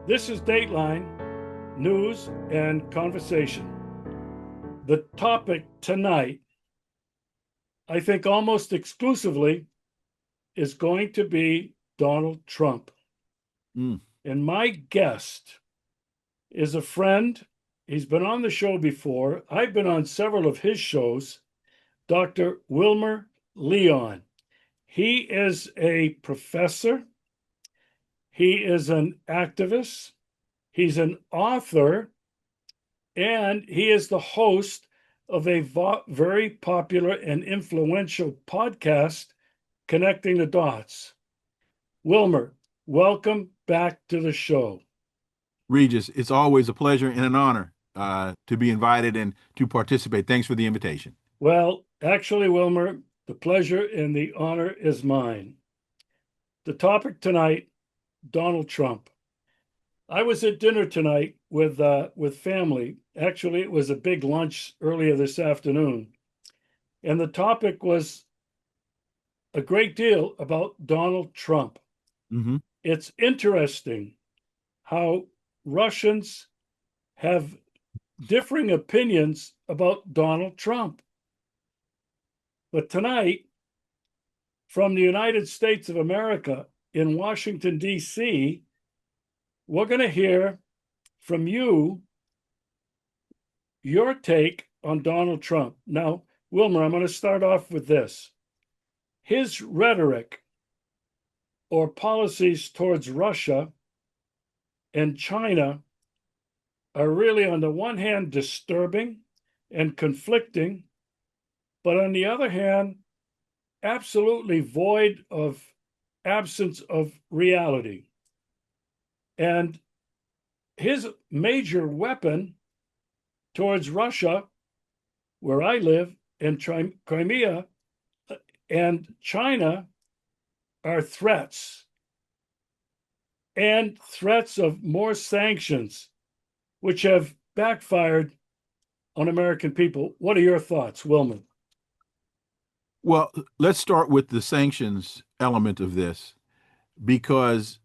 This is Dateline News and Conversation. The topic tonight, I think almost exclusively, is going to be Donald Trump. Mm. And my guest is a friend. He's been on the show before. I've been on several of his shows, Dr. Wilmer Leon. He is a professor. He is an activist. He's an author. And he is the host of a very popular and influential podcast, Connecting the Dots. Wilmer, welcome back to the show. Regis, it's always a pleasure and an honor to be invited and to participate. Thanks for the invitation. Well, actually, Wilmer, the pleasure and the honor is mine. The topic tonight, Donald Trump. I was at dinner tonight with family. Actually, it was a big lunch earlier this afternoon. And the topic was a great deal about Donald Trump. Mm-hmm. It's interesting how Russians have differing opinions about Donald Trump. But tonight, from the United States of America in Washington, D.C., we're going to hear from you your take on Donald Trump. Now, Wilmer, I'm going to start off with this. His rhetoric or policies towards Russia and China are really, on the one hand, disturbing and conflicting, but on the other hand, absolutely void of absence of reality. And his major weapon towards Russia, where I live, and Crimea and China are threats, and threats of more sanctions, which have backfired on American people. What are your thoughts, Wilmer? Well, let's start with the sanctions element of this, because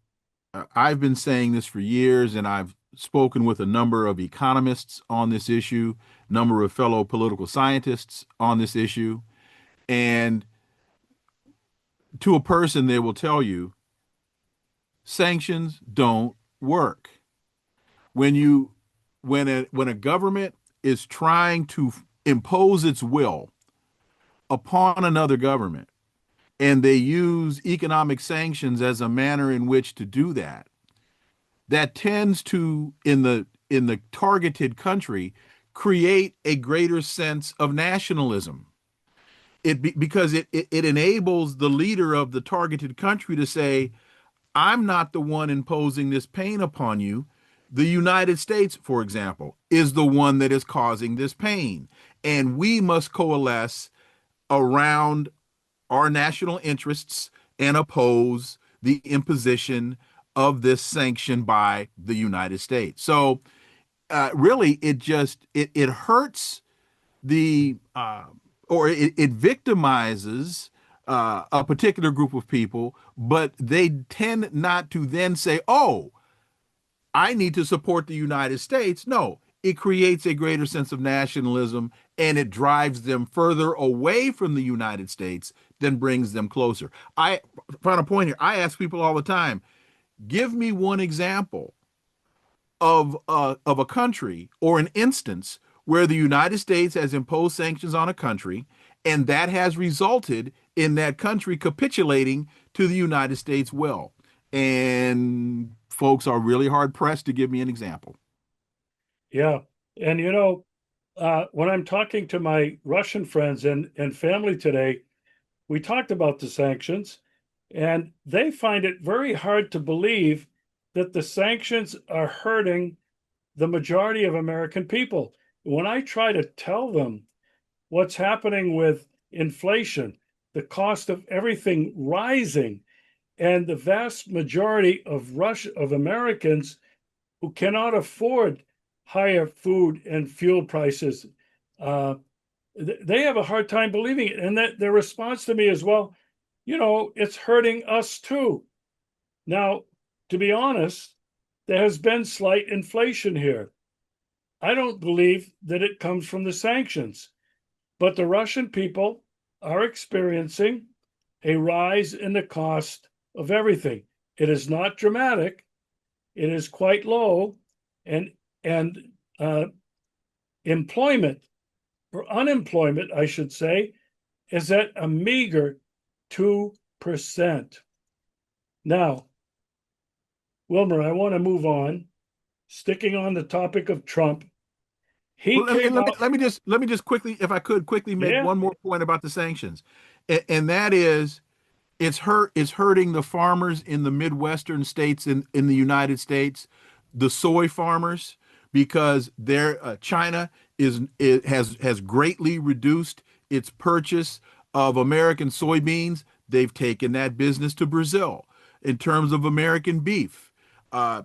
I've been saying this for years, and I've spoken with a number of economists on this issue, number of fellow political scientists on this issue, and to a person, they will tell you sanctions don't work. When you when a government is trying to impose its will upon another government, and they use economic sanctions as a manner in which to do that, that tends to, in the targeted country, create a greater sense of nationalism. Because it enables the leader of the targeted country to say, I'm not the one imposing this pain upon you. The United States, for example, is the one that is causing this pain. And we must coalesce around our national interests and oppose the imposition of this sanction by the United States. So really, it hurts the or it victimizes a particular group of people, but they tend not to then say, "Oh, I need to support the United States." No, it creates a greater sense of nationalism, and it drives them further away from the United States than brings them closer. I Final point here. I ask people all the time, give me one example of a country or an instance where the United States has imposed sanctions on a country, and that has resulted in that country capitulating to the United States will. And folks are really hard pressed to give me an example. Yeah. And, when I'm talking to my Russian friends and family today, we talked about the sanctions, and they find it very hard to believe that the sanctions are hurting the majority of American people. When I try to tell them what's happening with inflation, the cost of everything rising, and the vast majority of Americans who cannot afford higher food and fuel prices, uh, they have a hard time believing it. And that their response to me is, well, it's hurting us too. Now, to be honest, there has been slight inflation here. I don't believe that it comes from the sanctions, but the Russian people are experiencing a rise in the cost of everything. It is not dramatic. It is quite low, and and employment or unemployment, I should say, is at a meager 2%. Now, Wilmer, I want to move on. Sticking on the topic of Trump, he Well, came out. let me just quickly, if I could quickly make Yeah, one more point about the sanctions, and that is it's hurting the farmers in the Midwestern states in the United States, the soy farmers, because their China has greatly reduced its purchase of American soybeans. They've taken that business to Brazil. In terms of American beef, uh,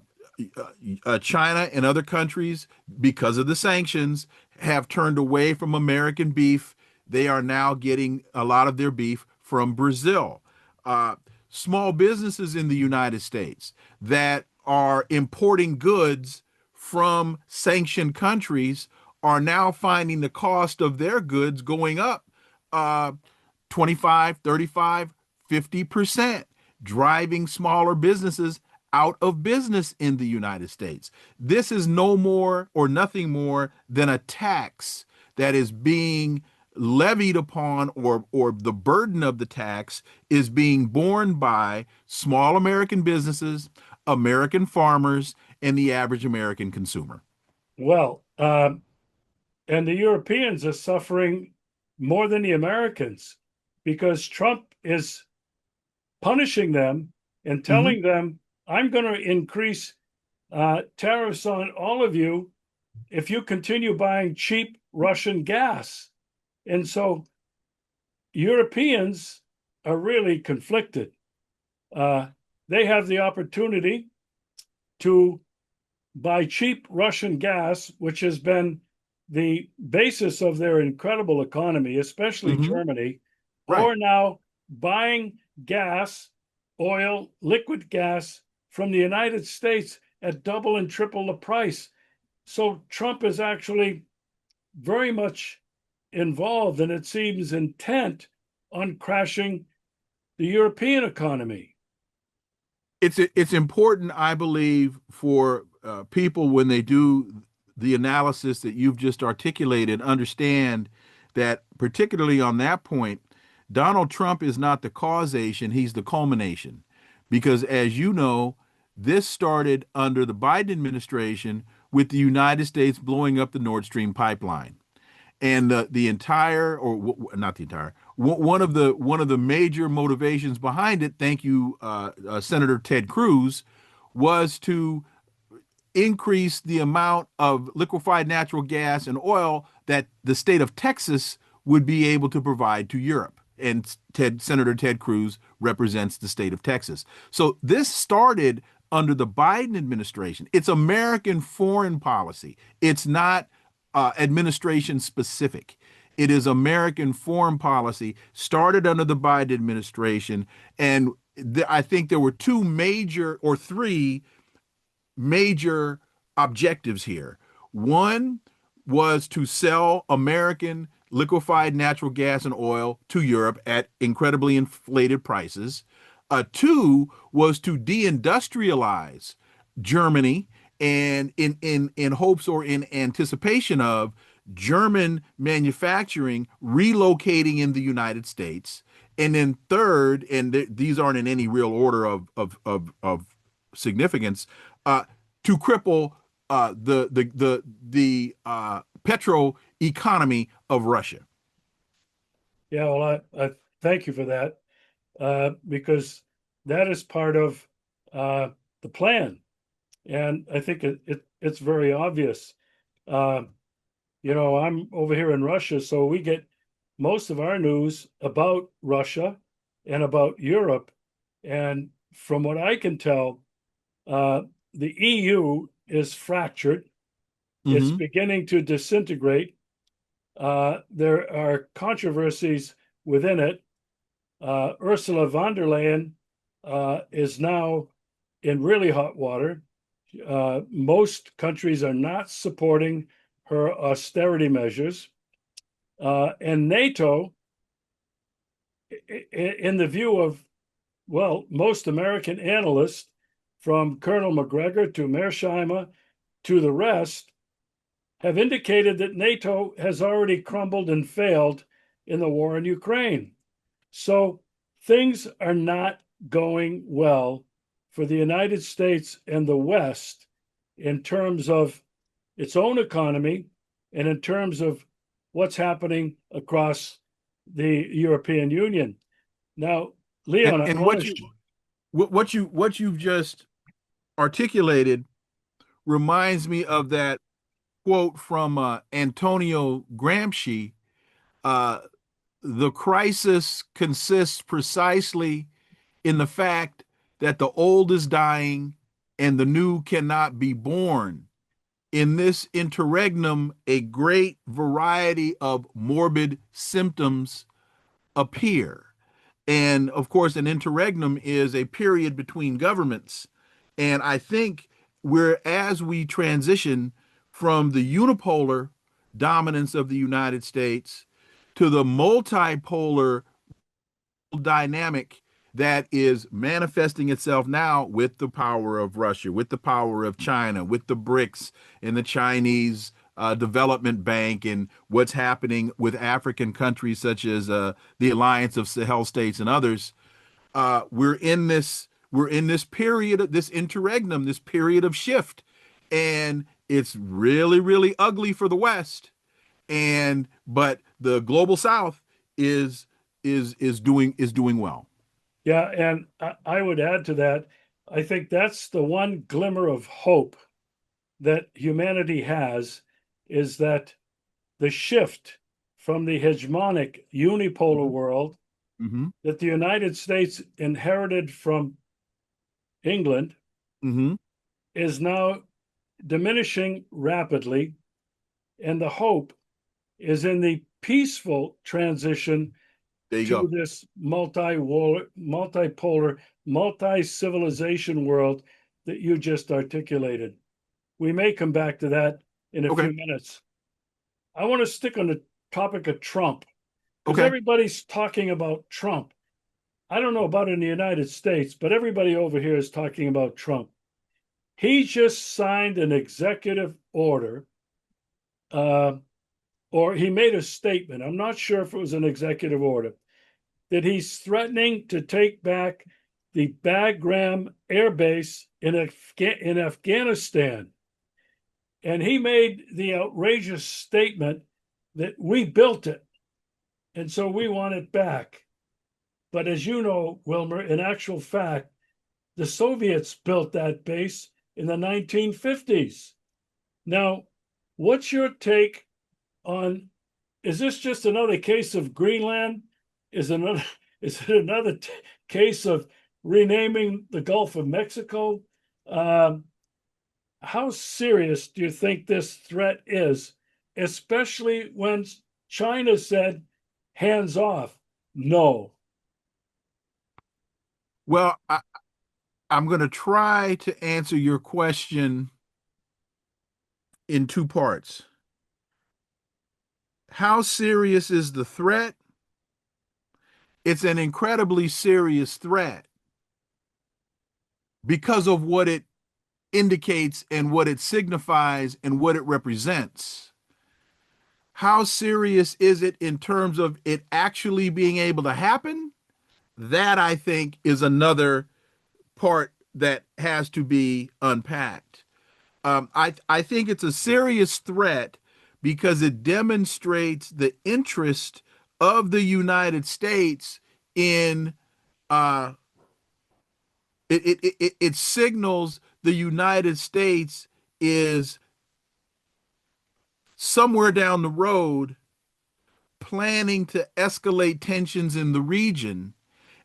China and other countries, because of the sanctions, have turned away from American beef. They are now getting a lot of their beef from Brazil. Uh, Small businesses in the United States that are importing goods from sanctioned countries are now finding the cost of their goods going up uh, 25, 35, 50%, driving smaller businesses out of business in the United States. This is no more or nothing more than a tax that is being levied upon, or the burden of the tax is being borne by small American businesses, American farmers, and the average American consumer. well, and the Europeans are suffering more than the Americans because Trump is punishing them and Mhm. telling them, I'm going to increase tariffs on all of you if you continue buying cheap Russian gas. And so Europeans are really conflicted. Uh, they have the opportunity to buy cheap Russian gas, which has been the basis of their incredible economy, especially Mhm. Germany, Right. or now buying gas, oil, liquid gas from the United States at double and triple the price. So Trump is actually very much involved, and it seems intent on crashing the European economy. It's important, I believe, for people when they do the analysis that you've just articulated, understand that particularly on that point, Donald Trump is not the causation; he's the culmination. Because as you know, this started under the Biden administration with the United States blowing up the Nord Stream pipeline, and the entire, not the entire, one of the major motivations behind it, thank you, Senator Ted Cruz, was to increase the amount of liquefied natural gas and oil that the state of Texas would be able to provide to Europe. And Senator Ted Cruz represents the state of Texas. So this started under the Biden administration. It's American foreign policy. It's not administration specific. It is American foreign policy started under the Biden administration. And I think there were two major, or three major objectives here. One was to sell American liquefied natural gas and oil to Europe at incredibly inflated prices. Two was to deindustrialize Germany, and in hopes or in anticipation of German manufacturing relocating in the United States. And then third, and these aren't in any real order of significance, uh, to cripple the petro economy of Russia. Yeah, well, I thank you for that because that is part of uh, the plan, and I think it's very obvious. Uh, I'm over here in Russia, so we get most of our news about Russia and about Europe. And from what I can tell, uh, the EU is fractured. It's Mm-hmm. beginning to disintegrate. There are controversies within it. Ursula von der Leyen is now in really hot water. Most countries are not supporting her austerity measures. And NATO, in the view of, well, most American analysts, from Colonel McGregor to Mearsheimer to the rest, have indicated that NATO has already crumbled and failed in the war in Ukraine. So things are not going well for the United States and the West in terms of its own economy and in terms of what's happening across the European Union. Now, Leon, I And want to. what you've just articulated reminds me of that quote from Antonio Gramsci. Uh, the crisis consists precisely in the fact that the old is dying and the new cannot be born. In this interregnum, a great variety of morbid symptoms appear. And of course, an interregnum is a period between governments. And I think as we transition from the unipolar dominance of the United States to the multipolar dynamic that is manifesting itself now with the power of Russia, with the power of China, with the BRICS and the Chinese Development Bank, and what's happening with African countries such as the Alliance of Sahel States and others. We're in this period, this interregnum, this period of shift, and it's really ugly for the West. And but the global South is is doing well. Yeah, and I would add to that. I think that's the one glimmer of hope that humanity has, is that the shift from the hegemonic unipolar Mhm. world Hmm. that the United States inherited from England Hmm. is now diminishing rapidly. And the hope is in the peaceful transition There you to go. this multipolar, multi civilization world that you just articulated. We may come back to that in a Okay. few minutes. I want to stick on the topic of Trump because Okay. everybody's talking about Trump. I don't know about in the United States, but everybody over here is talking about Trump. He just signed an executive order, uh, or he made a statement. I'm not sure if it was an executive order, that he's threatening to take back the Bagram Air Base in Afghanistan. And he made the outrageous statement that we built it, and so we want it back. But as you know, Wilmer, in actual fact, the Soviets built that base in the 1950s. Now, what's your take on, is this just another case of Greenland? Is another is it another case of renaming the Gulf of Mexico? Um, how serious do you think this threat is, especially when China said hands off? No. Well, I'm going to try to answer your question in two parts. How serious is the threat? It's an incredibly serious threat because of what it indicates and what it signifies and what it represents. How serious is it in terms of it actually being able to happen? That I think is another part that has to be unpacked. I think it's a serious threat because it demonstrates the interest of the United States in uh, it signals the United States is somewhere down the road planning to escalate tensions in the region,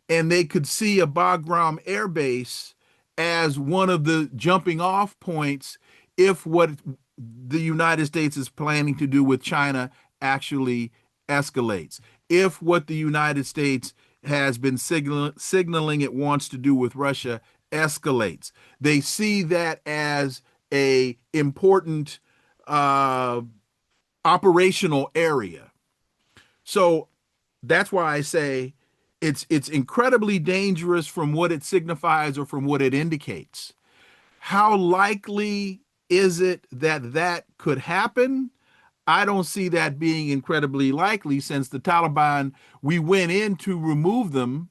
and they could see a Bagram Air Base as one of the jumping off points if what the United States is planning to do with China actually escalates. If what the United States has been signaling it wants to do with Russia escalates. They see that as a important uh, operational area. So that's why I say it's incredibly dangerous from what it signifies or from what it indicates. How likely is it that that could happen? I don't see that being incredibly likely since the Taliban, we went in to remove them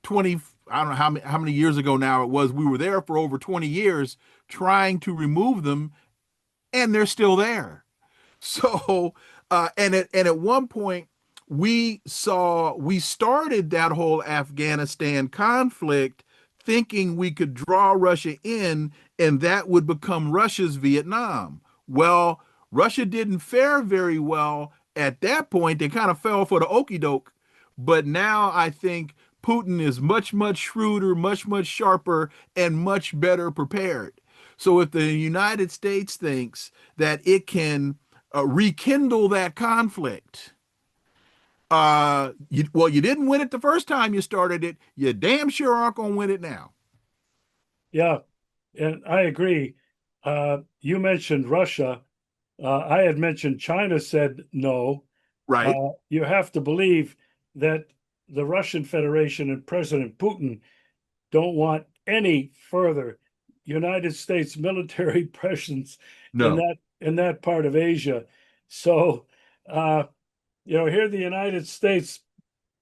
20, I don't know how many years ago now it was. We were there for over 20 years trying to remove them, and they're still there. So, and at one point, we started that whole Afghanistan conflict thinking we could draw Russia in and that would become Russia's Vietnam. Well, Russia didn't fare very well at that point. They kind of fell for the okey doke. But now I think Putin is much, much shrewder, much, much sharper, and much better prepared. So if the United States thinks that it can rekindle that conflict, you didn't win it the first time you started it. You damn sure aren't going to win it now. Yeah, and I agree. You mentioned Russia. I had mentioned China said no. Right? You have to believe that the Russian Federation and President Putin don't want any further United States military presence No. in that part of Asia. So, uh, here the United States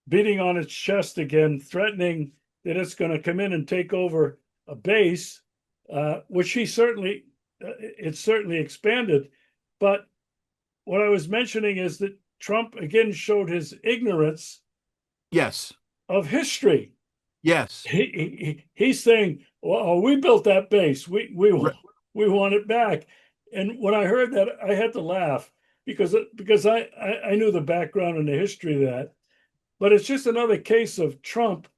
beating on its chest again, threatening that it's going to come in and take over a base, which it's certainly expanded. But what I was mentioning is that Trump again showed his ignorance Yes. of history. Yes. He's saying, "Well, we built that base. Right. We want it back." And when I heard that, I had to laugh because I knew the background and the history of that. But it's just another case of Trump.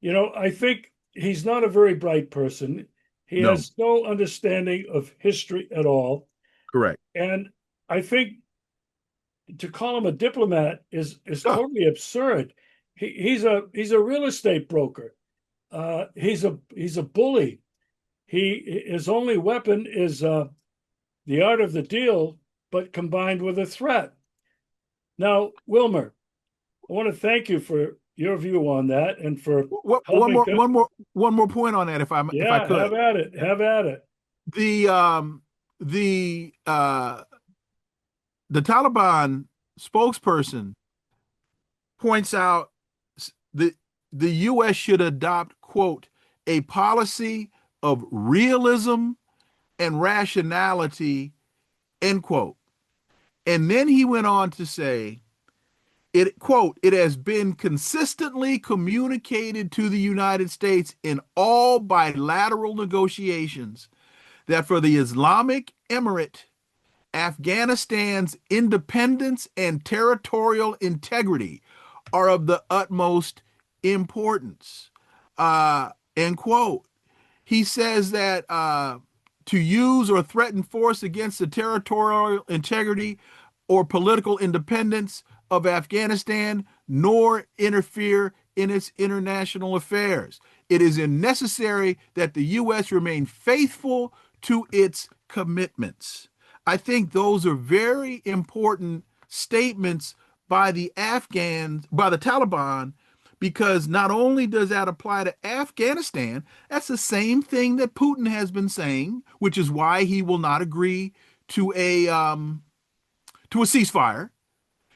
I think he's not a very bright person. He No. has no understanding of history at all. Correct. And I think to call him a diplomat is Huh. totally absurd. He's a real estate broker. He's a bully. His only weapon is the art of the deal, but combined with a threat. Now, Wilmer, I want to thank you for your view on that and for One helping more, to. one more point on that, if I Yeah, could. have at it. Have at it. The um, the uh, the Taliban spokesperson points out that the U.S. should adopt, quote, a policy of realism and rationality, end quote. And then he went on to say, it, quote, it has been consistently communicated to the United States in all bilateral negotiations that for the Islamic Emirate, Afghanistan's independence and territorial integrity are of the utmost importance. End quote. He says that to use or threaten force against the territorial integrity or political independence of Afghanistan, nor interfere in its international affairs. It is necessary that the U.S. remain faithful to its commitments. I think those are very important statements by the Afghans, by the Taliban, because not only does that apply to Afghanistan, that's the same thing that Putin has been saying, which is why he will not agree to a ceasefire,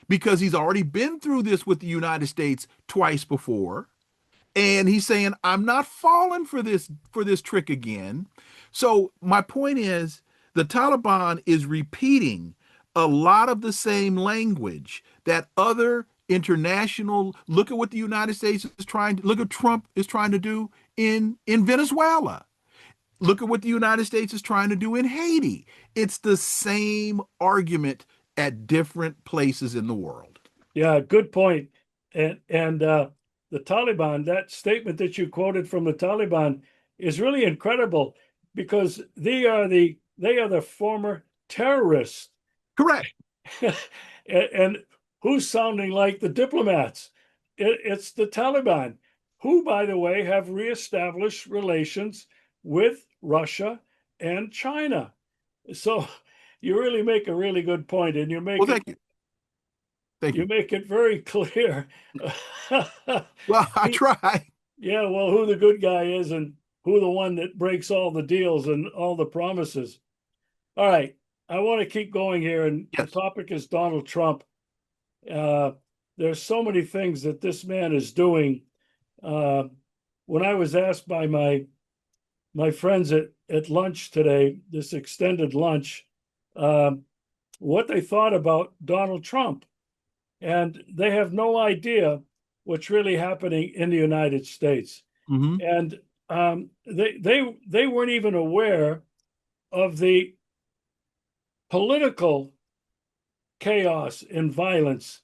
because he's already been through this with the United States twice before, and he's saying I'm not falling for this trick again. So my point is the Taliban is repeating a lot of the same language that other international, look at what the United States is trying to, look at Trump is trying to do in Venezuela. Look at what the United States is trying to do in Haiti. It's the same argument at different places in the world. Yeah, good point. And the Taliban, that statement that you quoted from the Taliban is really incredible because they are the former terrorists. Correct. And who's sounding like the diplomats? It's the Taliban. who, by the way, have reestablished relations with Russia and China. So you really make a really good point, and Well, thank you. Thank you you. make it very clear. Well, I try. Yeah, well, who the good guy is and who the one that breaks all the deals and all the promises. All right, I want to keep going here, and the Yes. topic is Donald Trump. Uh, there's so many things that this man is doing. Uh, when I was asked by my friends at lunch today, this extended lunch, what they thought about Donald Trump, and they have no idea what's really happening in the United States. Hmm. And they weren't even aware of the political chaos and violence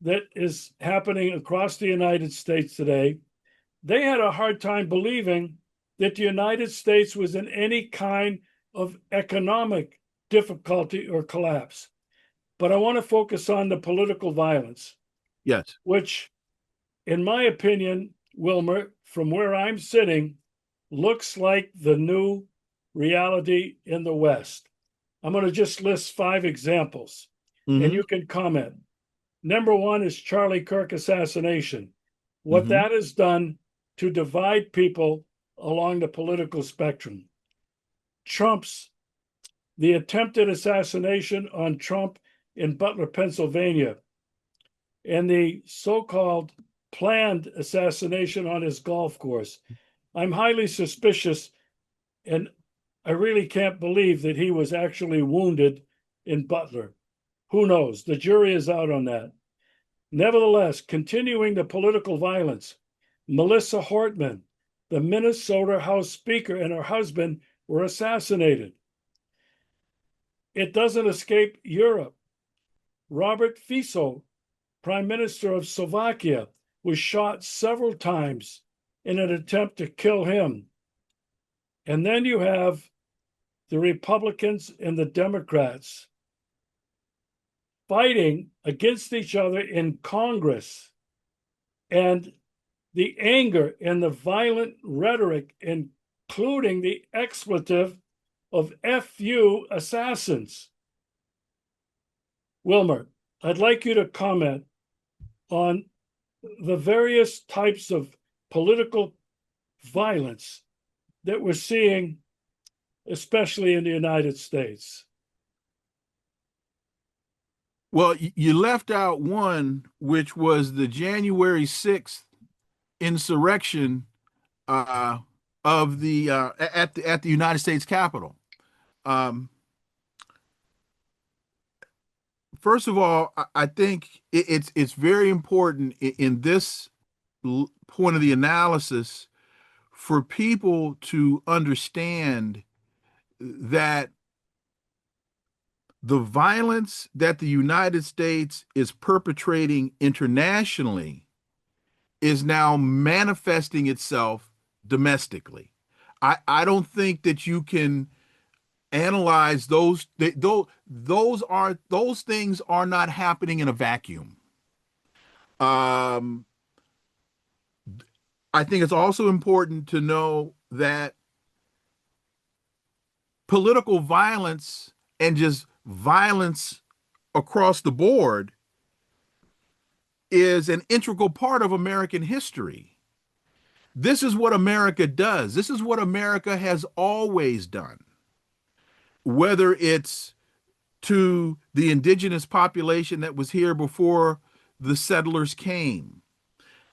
that is happening across the United States today. They had a hard time believing that the United States was in any kind of economic difficulty or collapse. But I want to focus on the political violence, Yes. which, in my opinion, Wilmer, from where I'm sitting, looks like the new reality in the West. I'm going to just list 5 examples and Hmm. you can comment. Number one is Charlie Kirk assassination. What Hmm. that has done to divide people along the political spectrum. The attempted assassination on Trump in Butler, Pennsylvania, and the so called planned assassination on his golf course. I'm highly suspicious, and I really can't believe that he was actually wounded in Butler. Who knows? The jury is out on that. Nevertheless, continuing the political violence, Melissa Hortman, the Minnesota House Speaker, and her husband were assassinated. It doesn't escape Europe. Robert Fico, Prime Minister of Slovakia, was shot several times in an attempt to kill him. And then you have the Republicans and the Democrats fighting against each other in Congress, and the anger and the violent rhetoric, including the expletive of FU assassins. Wilmer, I'd like you to comment on the various types of political violence that we're seeing, especially in the United States. Well, you left out one, which was the January 6th insurrection uh, of the at the United States Capitol. Um, First of all, I think it's very important in this point of the analysis for people to understand that the violence that the United States is perpetrating internationally is now manifesting itself domestically. I don't think that you can analyze those things are not happening in a vacuum. Um, I think it's also important to know that political violence and just violence across the board is an integral part of American history. This is what America does. This is what America has always done. Whether it's to the indigenous population that was here before the settlers came,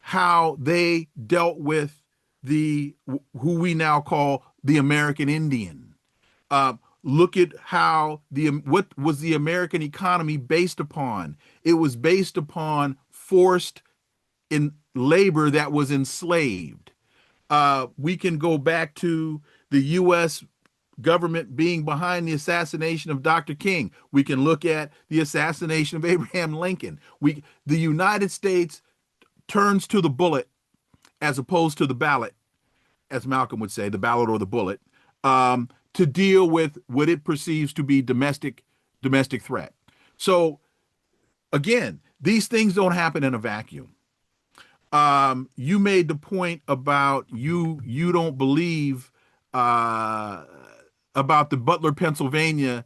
how they dealt with the who we now call the American Indian. Look at how what was the American economy based upon? It was based upon forced in labor that was enslaved. We can go back to the U.S. government being behind the assassination of Dr. King. We can look at the assassination of Abraham Lincoln. The United States turns to the bullet as opposed to the ballot, as Malcolm would say, the ballot or the bullet, to deal with what it perceives to be domestic threat. So again, these things don't happen in a vacuum. You made the point about you don't believe uh, about the Butler, Pennsylvania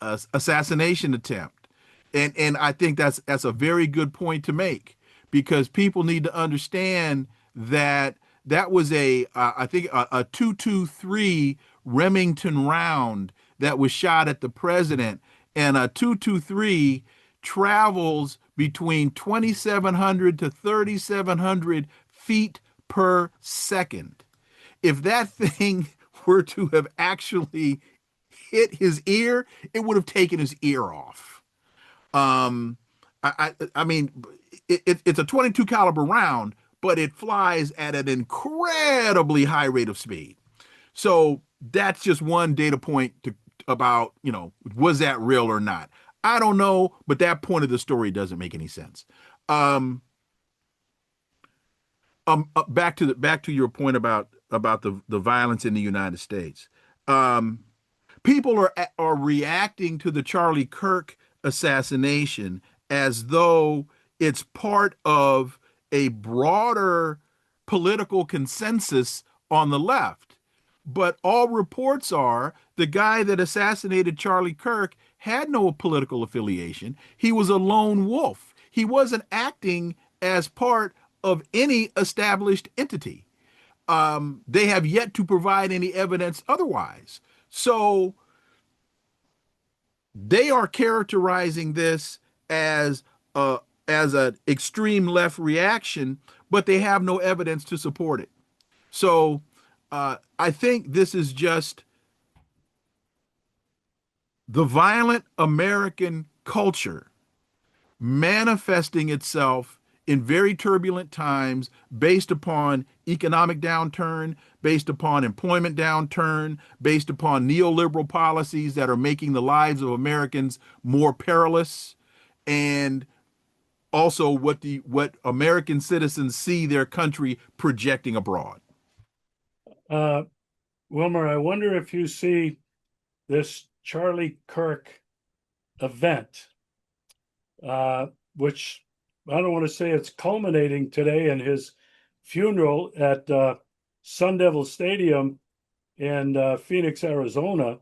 assassination attempt, and I think that's a very good point to make because people need to understand that that was I think a 223 Remington round that was shot at the president, and a 223 travels between 2,700 to 3,700 feet per second. If that thing were to have actually hit his ear, it would have taken his ear off. Um, I mean, it's a 22 caliber round, but it flies at an incredibly high rate of speed. So that's just one data point about, was that real or not? I don't know, but that point of the story doesn't make any sense. Um, back to your point about the violence in the United States. Um, People are reacting to the Charlie Kirk assassination as though it's part of a broader political consensus on the left. But all reports are the guy that assassinated Charlie Kirk had no political affiliation. He was a lone wolf. He wasn't acting as part of any established entity. They have yet to provide any evidence otherwise. So they are characterizing this as a as an extreme left reaction, but they have no evidence to support it. So I think this is just the violent American culture manifesting itself in very turbulent times based upon economic downturn, based upon employment downturn, based upon neoliberal policies that are making the lives of Americans more perilous, and also what American citizens see their country projecting abroad. Uh, Wilmer, I wonder if you see this Charlie Kirk event, which I don't want to say it's culminating today in his funeral at Sun Devil Stadium in Phoenix, Arizona,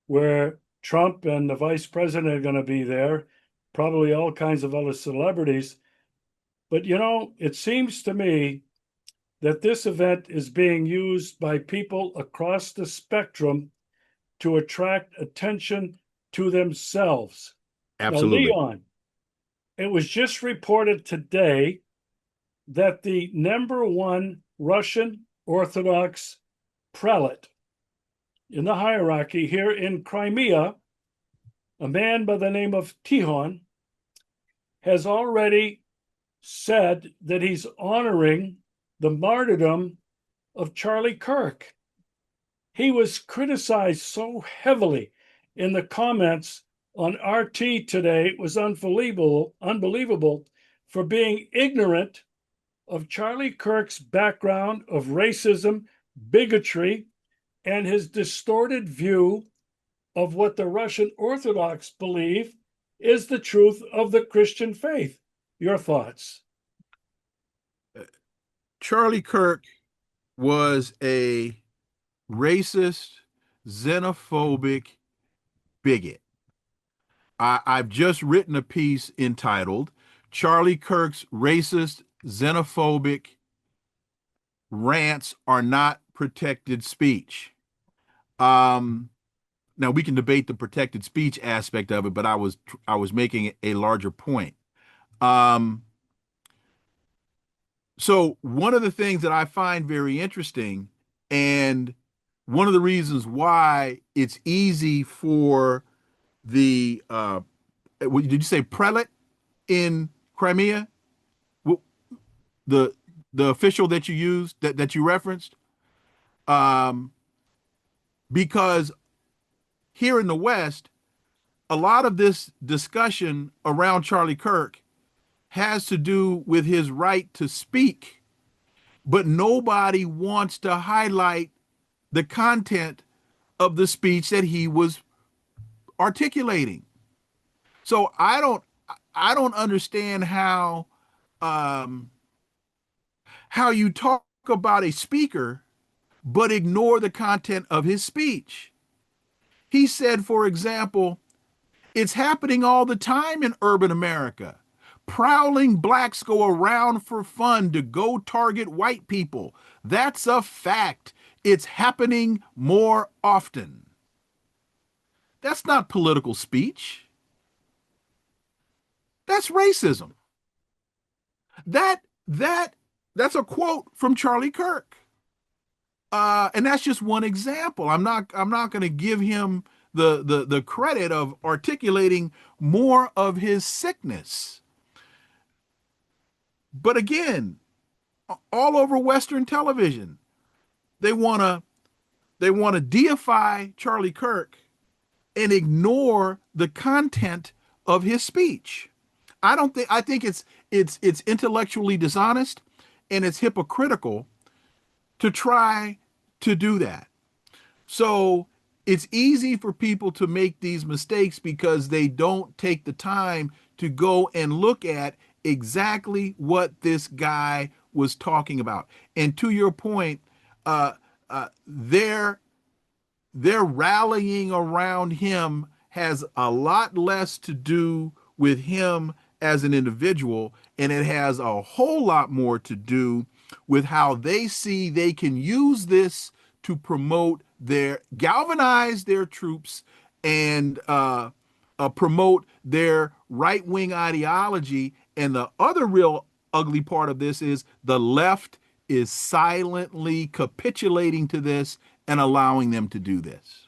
where Trump and the vice president are going to be there, probably all kinds of other celebrities. But it seems to me that this event is being used by people across the spectrum to attract attention to themselves. Now, Absolutely. Leon, it was just reported today that the number one Russian Orthodox prelate in the hierarchy here in Crimea, a man by the name of Tihon, has already said that he's honoring the martyrdom of Charlie Kirk. He was criticized so heavily in the comments on RT today. It was unbelievable for being ignorant of Charlie Kirk's background of racism, bigotry, and his distorted view of what the Russian Orthodox believe is the truth of the Christian faith. Your thoughts? Charlie Kirk was a racist, xenophobic bigot. I've just written a piece entitled Charlie Kirk's Racist, Xenophobic Rants Are Not Protected Speech. Um, Now we can debate the protected speech aspect of it, but I was making a larger point. Um, so one of the things that I find very interesting, and one of the reasons why it's easy for the did you say prelate in Crimea? The the official that you used that you referenced, um, because here in the West, a lot of this discussion around Charlie Kirk has to do with his right to speak, but nobody wants to highlight the content of the speech that he was articulating. So I don't understand how um, how you talk about a speaker but ignore the content of his speech. He said, for example, it's happening all the time in urban America. Prowling blacks go around for fun to go target white people. That's a fact. It's happening more often. That's not political speech. That's racism. That that that's a quote from Charlie Kirk. And that's just one example. I'm not going to give him the credit of articulating more of his sickness. But again, all over Western television, they want to deify Charlie Kirk and ignore the content of his speech. I think it's intellectually dishonest and it's hypocritical to try to do that. So it's easy for people to make these mistakes because they don't take the time to go and look at exactly what this guy was talking about. And to your point, uh, their rallying around him has a lot less to do with him as an individual, and it has a whole lot more to do with how they see they can use this to promote their galvanize their troops and promote their right wing ideology. And the other real ugly part of this is the left is silently capitulating to this and allowing them to do this.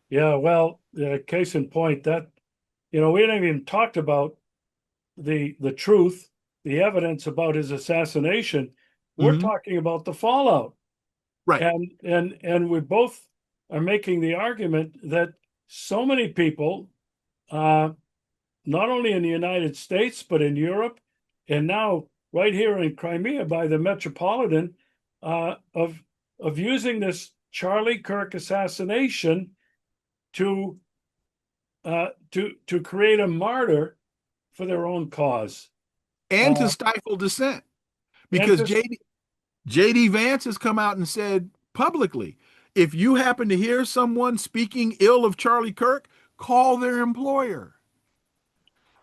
Yeah, well, case in point, that we haven't even talked about the truth, the evidence about his assassination. We're Mhm. talking about the fallout. Right. And we both are making the argument that so many people, uh, not only in the United States but in Europe, and now right here in Crimea by the Metropolitan, of using this Charlie Kirk assassination to to create a martyr for their own cause, And to uh, stifle dissent and because just JD Vance has come out and said publicly, if you happen to hear someone speaking ill of Charlie Kirk, call their employer.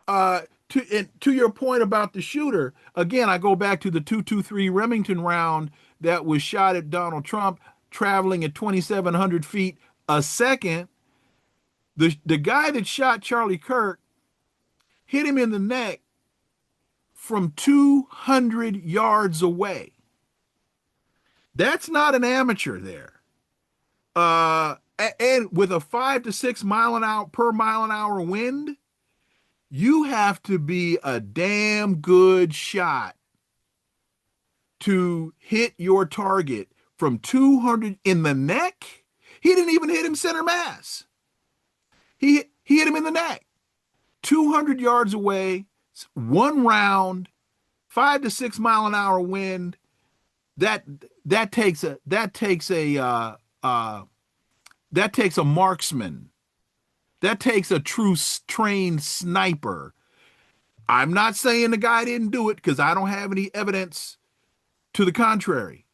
To your point about the shooter, again, I go back to the 223 Remington round that was shot at Donald Trump, traveling at 2,700 feet a second. The guy that shot Charlie Kirk hit him in the neck from 200 yards away. That's not an amateur there. And with a 5 to 6 mile an hour per mile an hour wind, you have to be a damn good shot to hit your target from 200 in the neck. He didn't even hit him center mass. He hit him in the neck, 200 yards away, one round, 5 to 6 mile an hour wind. That that takes a that takes a marksman. That takes a true trained sniper. I'm not saying the guy didn't do it because I don't have any evidence to the contrary.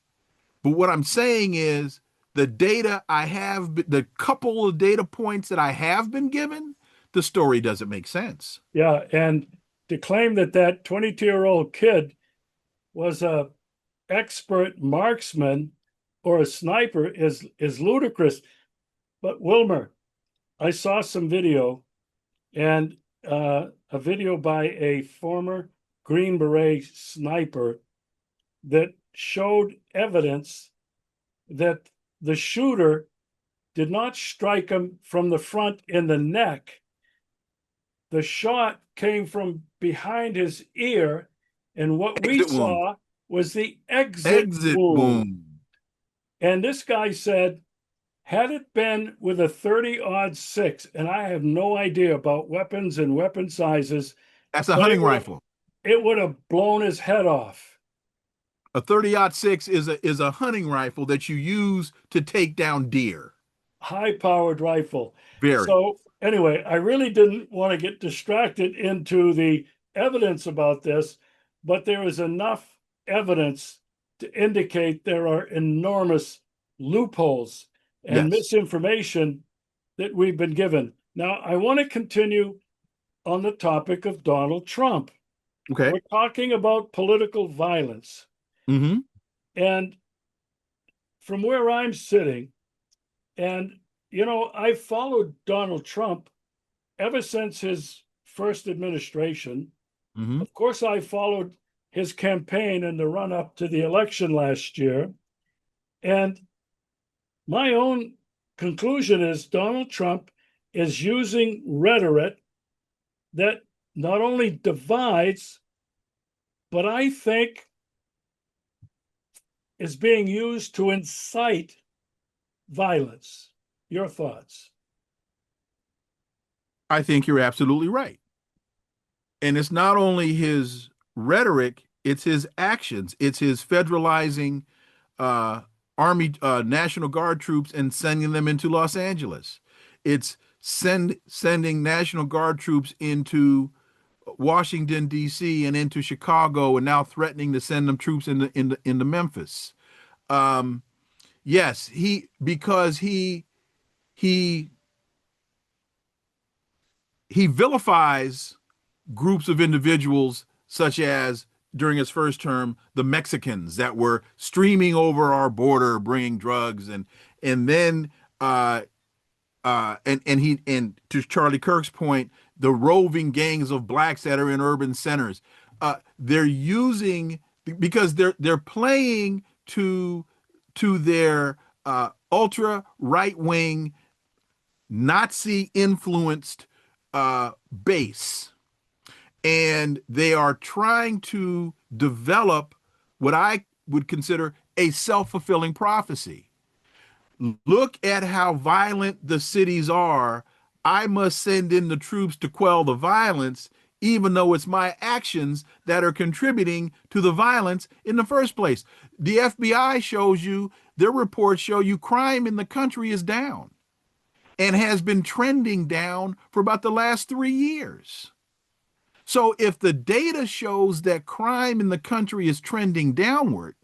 But what I'm saying is the data I have, the couple of data points that I have been given, the story doesn't make sense. yeah, and to claim that that 22-year-old kid was a expert marksman or a sniper is ludicrous. But Wilmer, I saw some video, and a video by a former Green Beret sniper that showed evidence that the shooter did not strike him from the front in the neck. The shot came from behind his ear, and what we Exit wound. saw was the exit Exit wound. wound. And this guy said, had it been with a 30-06, and I have no idea about weapons and weapon sizes, That's a but hunting rifle. it would have blown his head off. A 30-06 is a hunting rifle that you use to take down deer. High-powered rifle. Very. So anyway, I really didn't want to get distracted into the evidence about this, but there is enough evidence to indicate there are enormous loopholes and Yes. misinformation that we've been given. Now, I want to continue on the topic of Donald Trump. Okay. We're talking about political violence. Mm-hmm. And from where I'm sitting, and I've followed Donald Trump ever since his first administration. Mm-hmm. Of course, I followed his campaign in the run up to the election last year. And my own conclusion is Donald Trump is using rhetoric that not only divides, but I think is being used to incite violence. Your thoughts? I think you're absolutely right. And it's not only his rhetoric, it's his actions. It's his federalizing uh, Army National Guard troops and sending them into Los Angeles. It's sending National Guard troops into Washington D.C. and into Chicago, and now threatening to send them troops into Memphis. Um, yes, he he vilifies groups of individuals, such as during his first term, the Mexicans that were streaming over our border bringing drugs, and then and to Charlie Kirk's point, the roving gangs of blacks that are in urban centers. They're using because they're playing to their ultra right wing Nazi influenced base, and they are trying to develop what I would consider a self fulfilling prophecy. Look at how violent the cities are. I must send in the troops to quell the violence, even though it's my actions that are contributing to the violence in the first place. The FBI shows you, their reports show you crime in the country is down and has been trending down for about the last 3 years. So if the data shows that crime in the country is trending downward,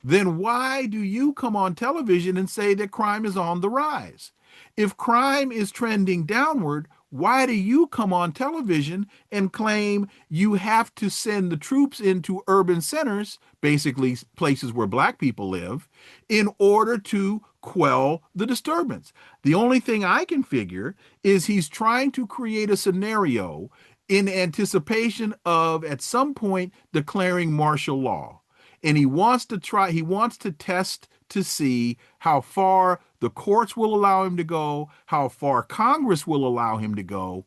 then why do you come on television and say that crime is on the rise? If crime is trending downward, why do you come on television and claim you have to send the troops into urban centers, basically places where black people live, in order to quell the disturbance? The only thing I can figure is he's trying to create a scenario in anticipation of at some point declaring martial law. And he wants to test to see how far the courts will allow him to go, how far Congress will allow him to go,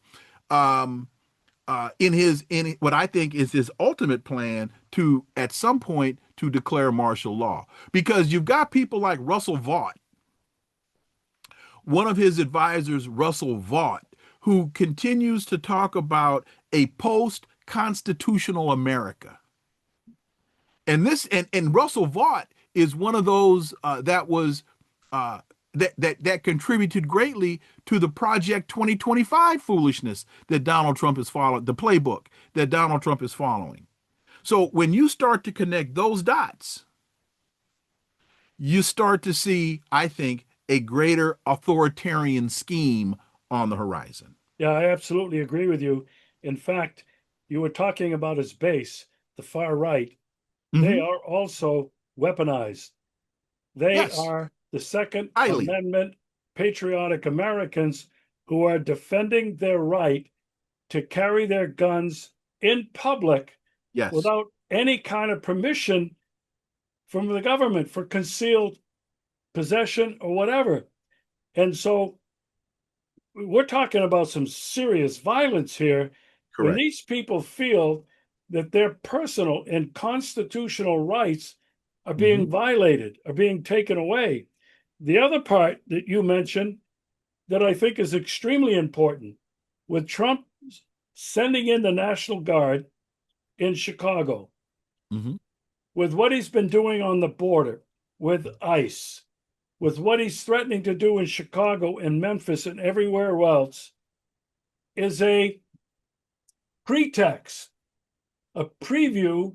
um, in what I think is his ultimate plan to at some point to declare martial law. Because you've got people like Russell Vought, one of his advisors, Russell Vought, who continues to talk about a post-constitutional America. And Russell Vought is one of those uh, that contributed greatly to the Project 2025 foolishness that Donald Trump is following, the playbook that Donald Trump is following. So when you start to connect those dots, you start to see, I think, a greater authoritarian scheme on the horizon. Yeah, I absolutely agree with you. In fact, you were talking about his base, the far right. They Mm-hmm. are also weaponized. They Yes, are the Second highly. Amendment patriotic Americans who are defending their right to carry their guns in public Yes. without any kind of permission from the government for concealed possession or whatever. And so we're talking about some serious violence here when Correct. these people feel that their personal and constitutional rights are Mm-hmm. being violated, are being taken away. The other part that you mentioned that I think is extremely important with Trump sending in the National Guard in Chicago, Mm-hmm. with what he's been doing on the border, with ICE, with what he's threatening to do in Chicago and Memphis and everywhere else, is a pretext, a preview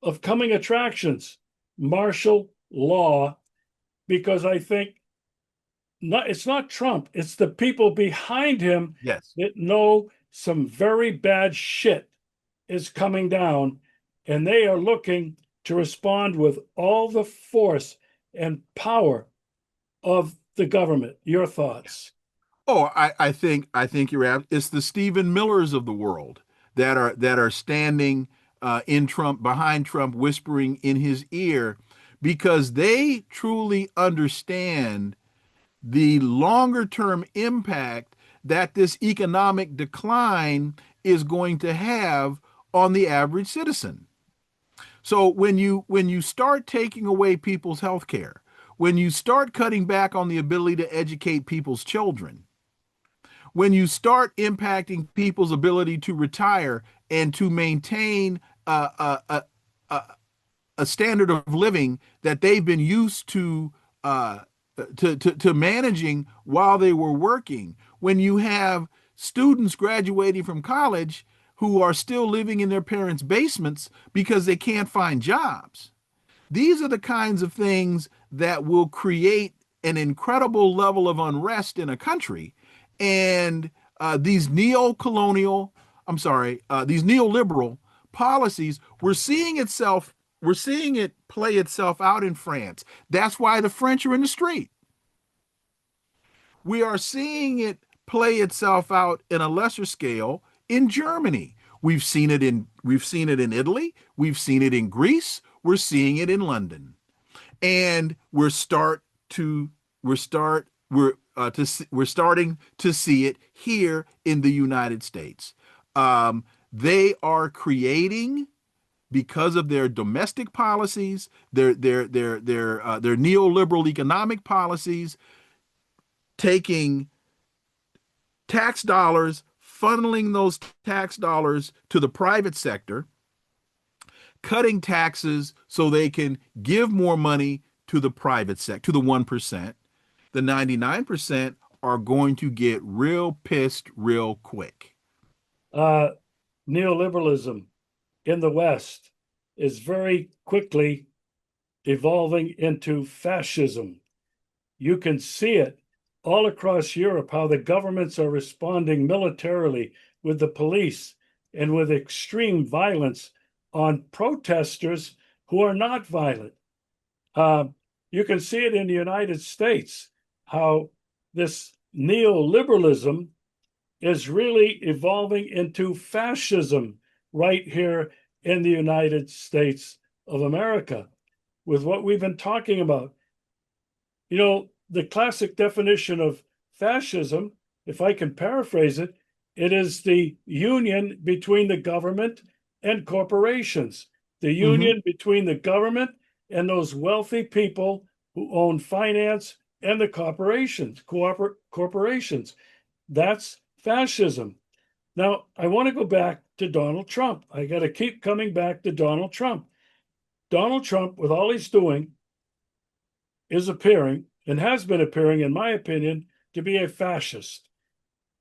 of coming attractions, martial law, because I think it's not Trump, it's the people behind him Yes. that know some very bad shit is coming down, and they are looking to respond with all the force and power of the government. Your thoughts? Oh, I think you're right. It's the Stephen Millers of the world that are standing in Trump, behind Trump, whispering in his ear, because they truly understand the longer term impact that this economic decline is going to have on the average citizen. So when you start taking away people's health care, when you start cutting back on the ability to educate people's children, when you start impacting people's ability to retire and to maintain a standard of living that they've been used uh, to managing while they were working, when you have students graduating from college who are still living in their parents' basements because they can't find jobs, these are the kinds of things that will create an incredible level of unrest in a country. And these neoliberal policies, we're seeing it play itself out in France. That's why the French are in the street. We are seeing it play itself out in a lesser scale in Germany. We've seen it in Italy, we've seen it in Greece, we're seeing it in London. And we're starting to see it here in the United States. They are creating, because of their domestic policies, their neoliberal economic policies, taking tax dollars, funneling those tax dollars to the private sector, cutting taxes so they can give more money to the private sector, to the 1%. The 99% are going to get real pissed real quick. Uh, Neoliberalism in the West is very quickly evolving into fascism. You can see it all across Europe, how the governments are responding militarily with the police and with extreme violence on protesters who are not violent. Uh, you can see it in the United States, how this neoliberalism is really evolving into fascism right here in the United States of America with what we've been talking about. You know, the classic definition of fascism, if I can paraphrase it, it is the union between the government and corporations, the Mm-hmm. union between the government and those wealthy people who own finance and the corporations. That's fascism. Now, I want to go back to Donald Trump. I got to keep coming back to Donald Trump. Donald Trump, with all he's doing, is appearing and has been appearing, in my opinion, to be a fascist.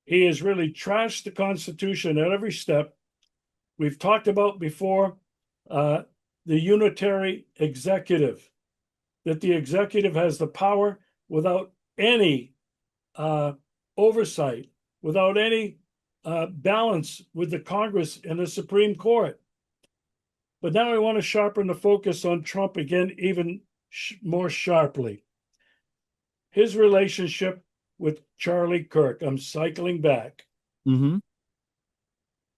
He has really trashed the Constitution at every step. We've talked about before uh, the unitary executive, that the executive has the power without any uh, oversight, without any balance with the Congress and the Supreme Court. But now I want to sharpen the focus on Trump again, even more sharply. His relationship with Charlie Kirk. I'm cycling back. Mm-hmm.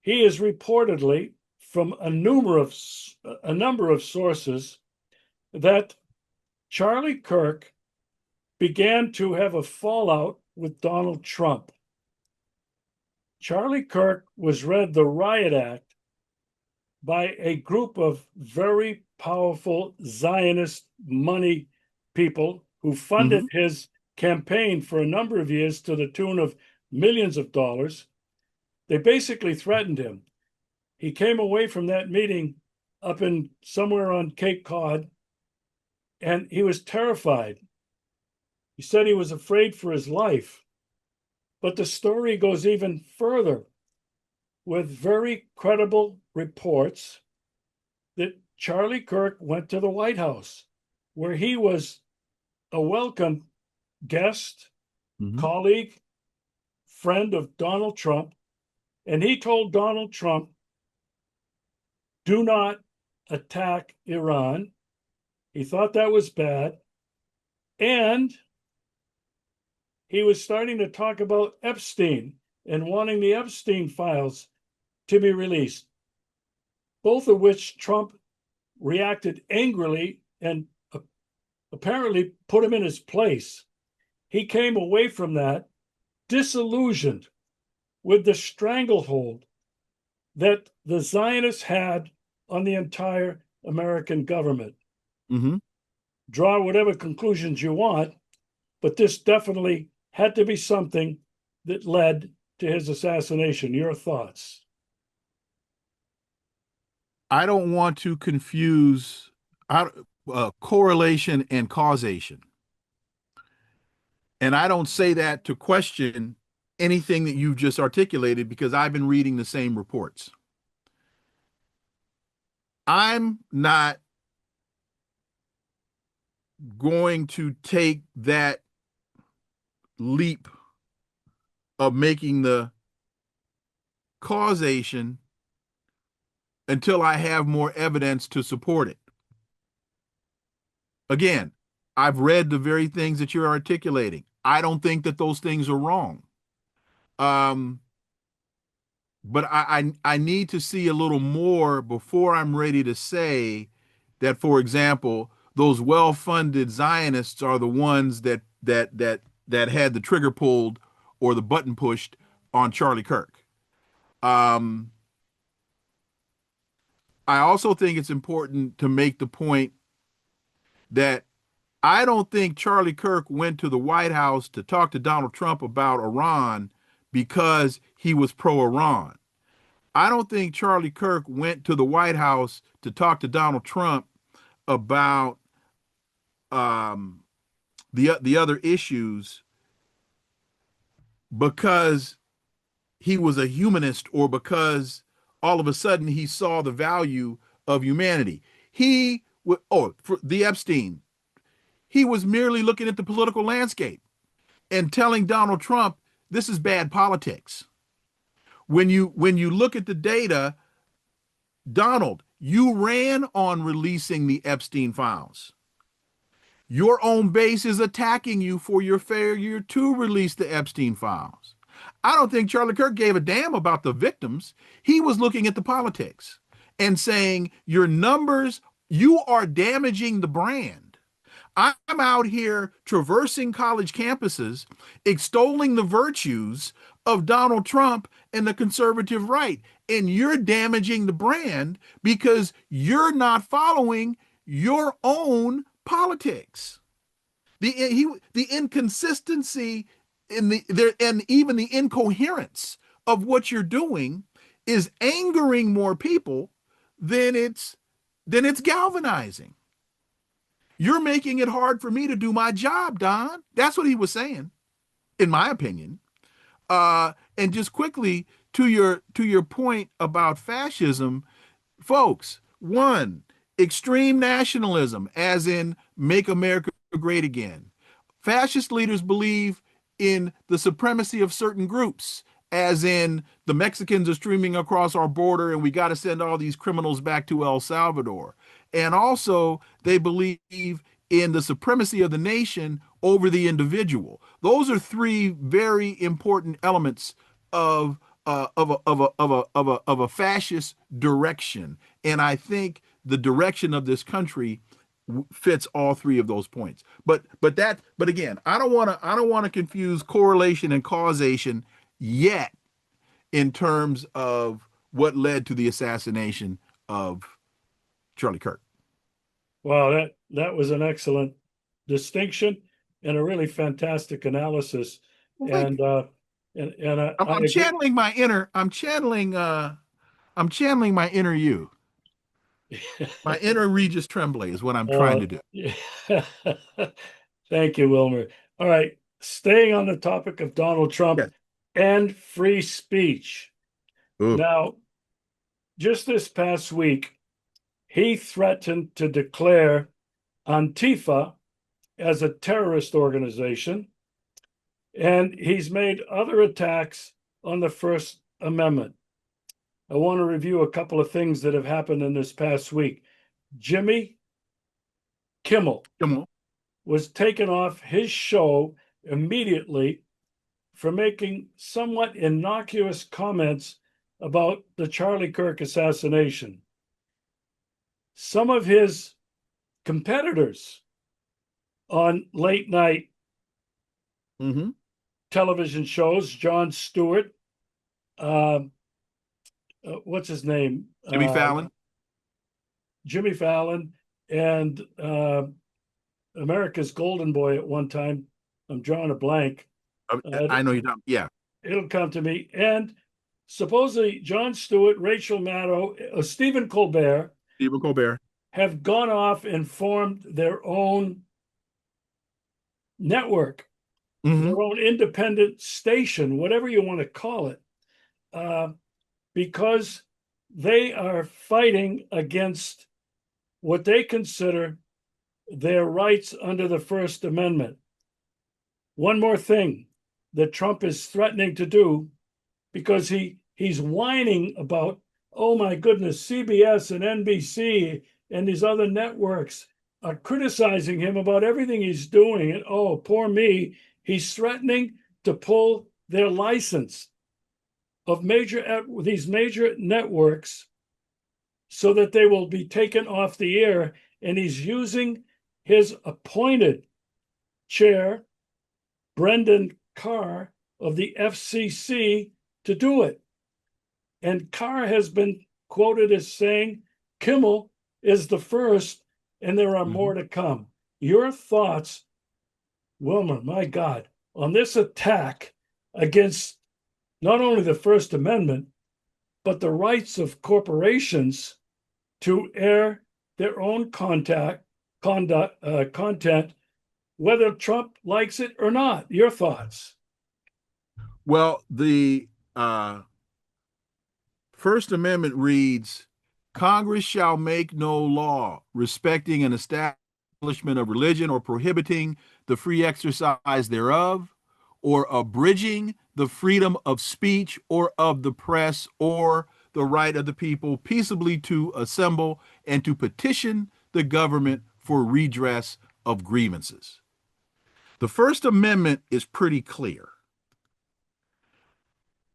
He is reportedly from a number of sources that Charlie Kirk began to have a fallout with Donald Trump. Charlie Kirk was read the Riot Act by a group of very powerful Zionist money people who funded Mm-hmm. his campaign for a number of years to the tune of millions of dollars. They basically threatened him. He came away from that meeting up in somewhere on Cape Cod, and he was terrified. He said he was afraid for his life. But the story goes even further with very credible reports that Charlie Kirk went to the White House, where he was a welcome guest, Mhm. colleague, friend of Donald Trump. And he told Donald Trump, do not attack Iran. He thought that was bad. And he was starting to talk about Epstein and wanting the Epstein files to be released, both of which Trump reacted angrily and apparently put him in his place. He came away from that disillusioned with the stranglehold that the Zionists had on the entire American government. Mhm. Draw whatever conclusions you want, but this definitely had to be something that led to his assassination. Your thoughts? I don't want to confuse correlation and causation. And I don't say that to question anything that you've just articulated because I've been reading the same reports. I'm not going to take that leap of making the causation until I have more evidence to support it. Again, I've read the very things that you're articulating. I don't think that those things are wrong. Um, but I need to see a little more before I'm ready to say that, for example, those well-funded Zionists are the ones that had the trigger pulled or the button pushed on Charlie Kirk. Um, I also think it's important to make the point that I don't think Charlie Kirk went to the White House to talk to Donald Trump about Iran because he was pro-Iran. I don't think Charlie Kirk went to the White House to talk to Donald Trump about um, the other issues because he was a humanist or because all of a sudden he saw the value of humanity. For the Epstein, he was merely looking at the political landscape and telling Donald Trump this is bad politics. When you look at the data, Donald, you ran on releasing the Epstein files. Your own base is attacking you for your failure to release the Epstein files. I don't think Charlie Kirk gave a damn about the victims. He was looking at the politics and saying, your numbers, you are damaging the brand. I'm out here traversing college campuses, extolling the virtues of Donald Trump and the conservative right. And you're damaging the brand because you're not following your own politics. The inconsistency in the there and even the incoherence of what you're doing is angering more people than it's galvanizing. You're making it hard for me to do my job, Don. That's what he was saying, in my opinion. And just quickly to your point about fascism, folks, one, extreme nationalism, as in make America great again. Fascist leaders believe in the supremacy of certain groups, as in the Mexicans are streaming across our border and we got to send all these criminals back to El Salvador. And also, they believe in the supremacy of the nation over the individual. Those are three very important elements of a fascist direction. And I think the direction of this country fits all three of those points. But again, I don't want to confuse correlation and causation yet in terms of what led to the assassination of Charlie Kirk. Wow, that was an excellent distinction and a really fantastic analysis. Well, thank And you. I I'm agree. channeling my inner. I'm channeling my inner you. My inner Regis Tremblay is what I'm trying Uh, to do. yeah. Thank you, Wilmer. All right, staying on the topic of Donald Trump Yes. and free speech. Ooh. Now, just this past week, he threatened to declare Antifa as a terrorist organization, and he's made other attacks on the First Amendment. I want to review a couple of things that have happened in this past week. Jimmy Kimmel Come on. was taken off his show immediately for making somewhat innocuous comments about the Charlie Kirk assassination. Some of his competitors on late night television shows, Jon Stewart, what's his name? Jimmy Fallon. Jimmy Fallon, and America's Golden Boy at one time. I'm drawing a blank. I know you're talking. Yeah. It'll come to me. And supposedly Jon Stewart, Rachel Maddow, Stephen Colbert have gone off and formed their own network, their own independent station, whatever you want to call it, because they are fighting against what they consider their rights under the First Amendment. One more thing that Trump is threatening to do, because he's whining about, oh my goodness, CBS and NBC and these other networks are criticizing him about everything he's doing. And oh, poor me, he's threatening to pull their license of these major networks so that they will be taken off the air. And he's using his appointed chair, Brendan Carr of the FCC, to do it. And Carr has been quoted as saying, Kimmel is the first, and there are more to come. Your thoughts, Wilmer, my God, on this attack against not only the First Amendment, but the rights of corporations to air their own content, whether Trump likes it or not. Your thoughts? Well, the First Amendment reads, Congress shall make no law respecting an establishment of religion or prohibiting the free exercise thereof, or abridging the freedom of speech or of the press, or the right of the people peaceably to assemble and to petition the government for redress of grievances. The First Amendment is pretty clear.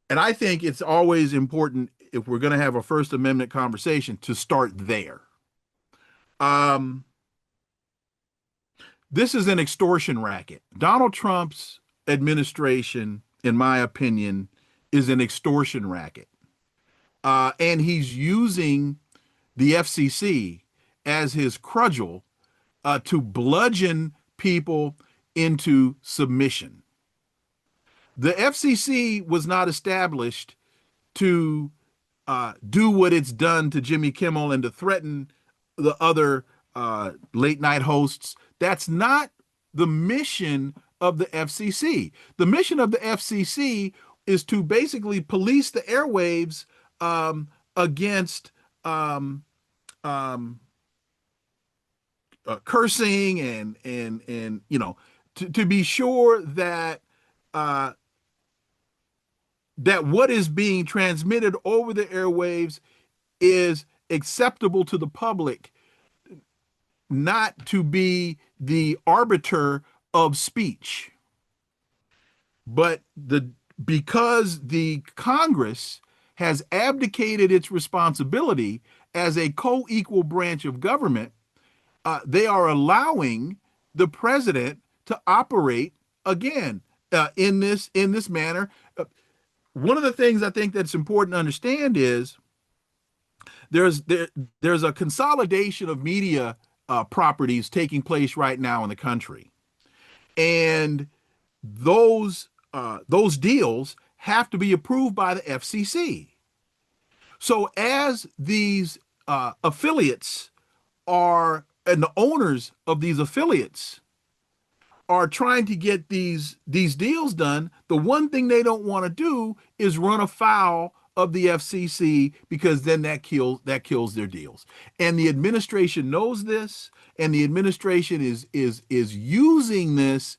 And I think it's always important, if we're going to have a First Amendment conversation, to start there. This is an extortion racket. Donald Trump's administration, in my opinion, is an extortion racket. And he's using the FCC as his cudgel to bludgeon people into submission. The FCC was not established to do what it's done to Jimmy Kimmel and to threaten the other late night hosts. That's not the mission of the FCC. The mission of the FCC is to basically police the airwaves against cursing and to be sure that that what is being transmitted over the airwaves is acceptable to the public, not to be the arbiter of speech. But because the Congress has abdicated its responsibility as a co-equal branch of government, they are allowing the president to operate again in this manner. One of the things I think that's important to understand is there's a consolidation of media properties taking place right now in the country, and those deals have to be approved by the FCC. So as these affiliates are, and the owners of these affiliates are trying to get these deals done, the one thing they don't want to do is run afoul of the FCC, because then that kills their deals. And the administration knows this, and the administration is using this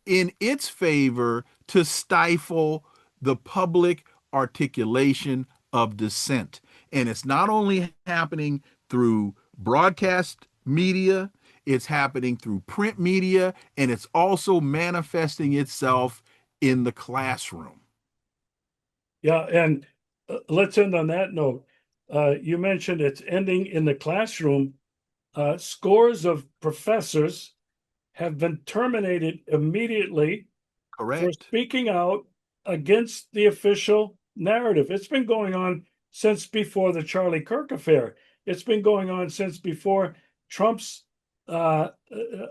in its favor to stifle the public articulation of dissent. And it's not only happening through broadcast media, it's happening through print media, and it's also manifesting itself in the classroom. Yeah, and let's end on that note. You mentioned it's ending in the classroom. Scores of professors have been terminated immediately for Correct. speaking out against the official narrative. It's been going on since before the Charlie Kirk affair. It's been going on since before Trump's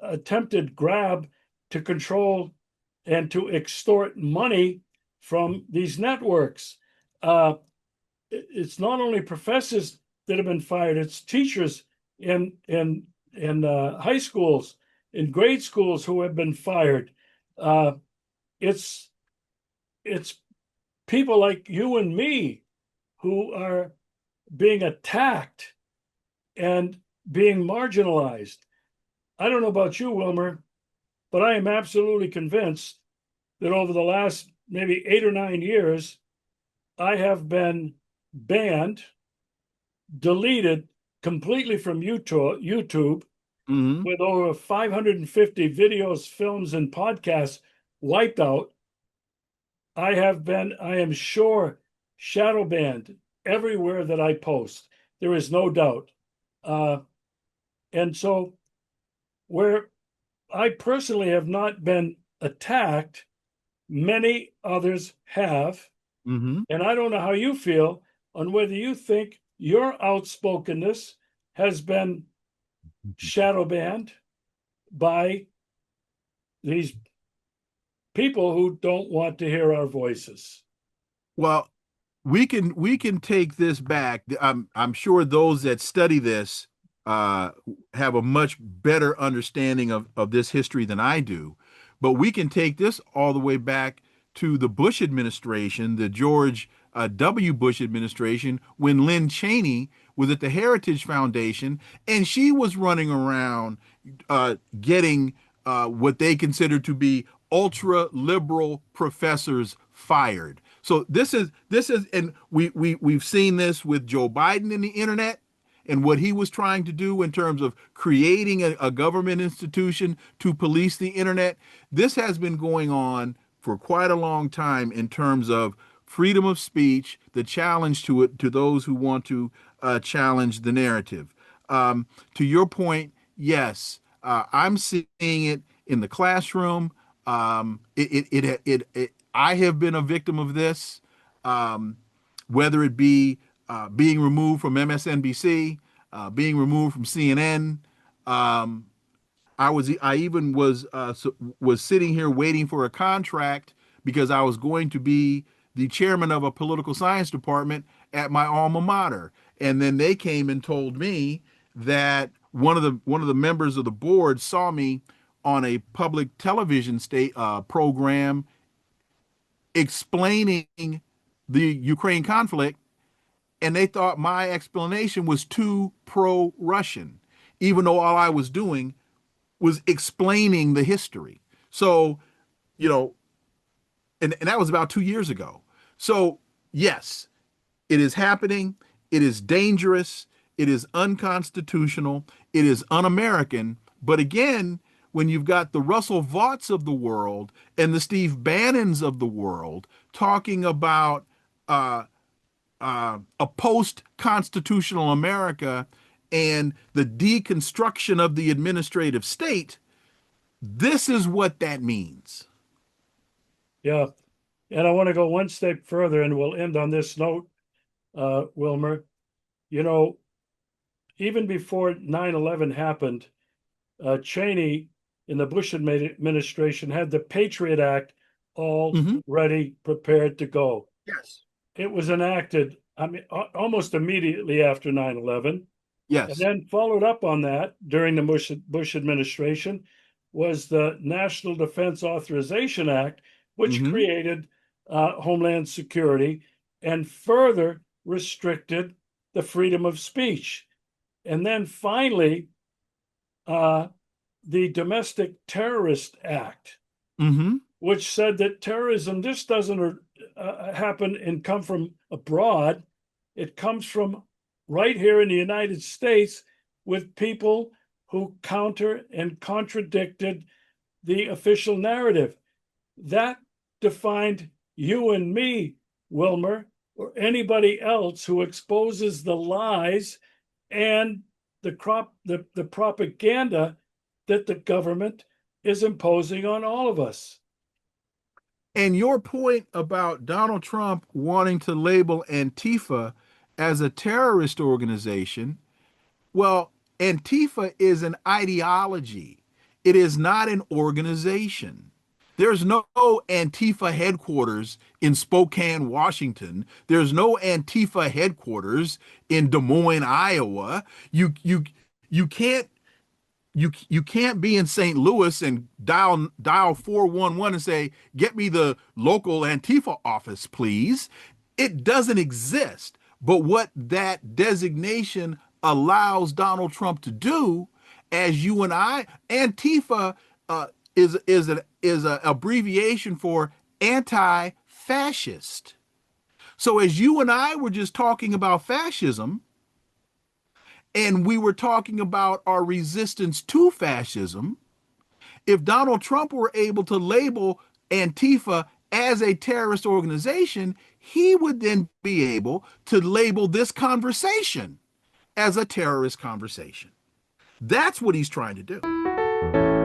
attempted grab to control and to extort money from these networks. It's not only professors that have been fired; it's teachers in high schools, in grade schools who have been fired. It's it's people like you and me who are being attacked and being marginalized. I don't know about you, Wilmer, but I am absolutely convinced that over the last maybe 8 or 9 years, I have been banned, deleted completely from YouTube Hmm. with over 550 videos, films, and podcasts wiped out. I am sure, shadow banned everywhere that I post. There is no doubt. Uh, and so, where I personally have not been attacked, many others have. Hmm. And I don't know how you feel on whether you think your outspokenness has been shadow banned by these people who don't want to hear our voices. Well, we can take this back. I'm sure those that study this uh, have a much better understanding of this history than I do. But we can take this all the way back to the Bush administration, the George W. Bush administration, when Lynn Cheney was at the Heritage Foundation, and she was running around getting what they considered to be ultra liberal professors fired. So this is, and we've seen this with Joe Biden and the internet and what he was trying to do in terms of creating a government institution to police the internet. This has been going on for quite a long time in terms of freedom of speech, the challenge to it to those who want to challenge the narrative. To your point, yes, I'm seeing it in the classroom. I have been a victim of this, um, whether it be being removed from MSNBC, being removed from CNN. Um, I even was sitting here waiting for a contract because I was going to be the chairman of a political science department at my alma mater, and then they came and told me that one of the members of the board saw me on a public television state program explaining the Ukraine conflict, and they thought my explanation was too pro-Russian, even though all I was doing was explaining the history. So, you know, and that was about 2 years ago. So, yes, it is happening. It is dangerous. It is unconstitutional. It is un-American. But again, when you've got the Russell Vaught's of the world and the Steve Bannons of the world talking about a post-constitutional America and the deconstruction of the administrative state, this is what that means. Yeah. And I want to go one step further, and we'll end on this note, Wilmer. You know, even before 9/11 happened, Cheney in the Bush administration had the Patriot Act Hmm. already prepared to go. Yes. It was enacted, I mean, almost immediately after 9/11. And Yes. then followed up on that during the Bush administration was the National Defense Authorization Act, which Hmm. created Homeland Security. and further restricted the freedom of speech. And then finally, the Domestic Terrorist Act, Mm-hmm. which said that terrorism just doesn't happen and come from abroad. It comes from right here in the United States with people who counter and contradicted the official narrative. That defined you and me, Wilmer, or anybody else who exposes the lies and the propaganda that the government is imposing on all of us. And your point about Donald Trump wanting to label Antifa as a terrorist organization, well, Antifa is an ideology. It is not an organization. There's no Antifa headquarters in Spokane, Washington. There's no Antifa headquarters in Des Moines, Iowa. You can't you can't be in St. Louis and dial 411 and say, "Get me the local Antifa office, please." It doesn't exist. But what that designation allows Donald Trump to do, as you and I, Antifa is an abbreviation for anti-fascist. So as you and I were just talking about fascism, and we were talking about our resistance to fascism, if Donald Trump were able to label Antifa as a terrorist organization, he would then be able to label this conversation as a terrorist conversation. That's what he's trying to do.